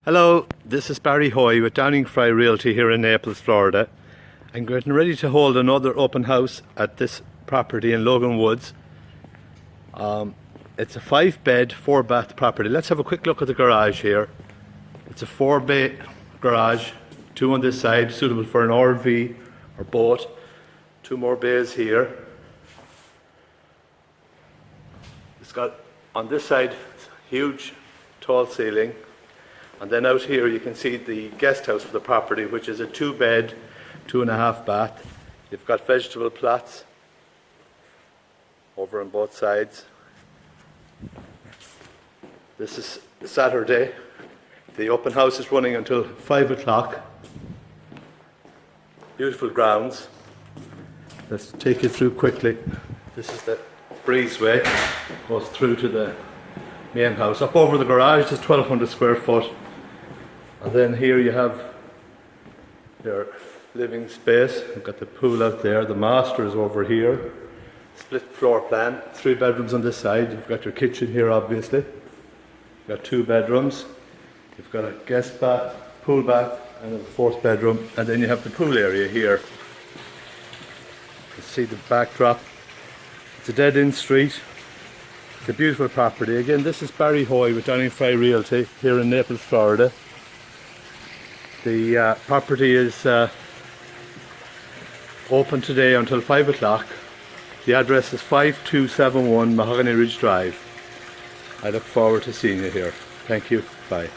Hello, this is Barry Hoey with Downing Fry Realty here in Naples, Florida. I'm getting ready to hold another open house at this property in LoganWoods. It's a 5-bed, 4-bath property. Let's have a quick look at the garage here. It's a 4-bay garage, 2 on this side, suitable for an RV or boat. 2 more bays here. It's got, on this side, huge tall ceiling. And then out here you can see the guest house for the property, which is a 2-bed, 2.5 bath. You've got vegetable plots over on both sides. This is Saturday. The open house is running until 5 o'clock. Beautiful grounds. Let's take you through quickly. This is the breezeway, goes through to the main house. Up over the garage is 1,200 square foot. And then here you have your living space. You've got the pool out there. The master is over here. Split floor plan. 3 bedrooms on this side. You've got your kitchen here, obviously. You've got 2 bedrooms. You've got a guest bath, pool bath, and a 4th bedroom. And then you have the pool area here. You see the backdrop. It's a dead-end street. It's a beautiful property. Again, this is Barry Hoey with Downing Fry Realty here in Naples, Florida. The property is open today until 5 o'clock. The address is 5271 Mahogany Ridge Drive. I look forward to seeing you here. Thank you. Bye.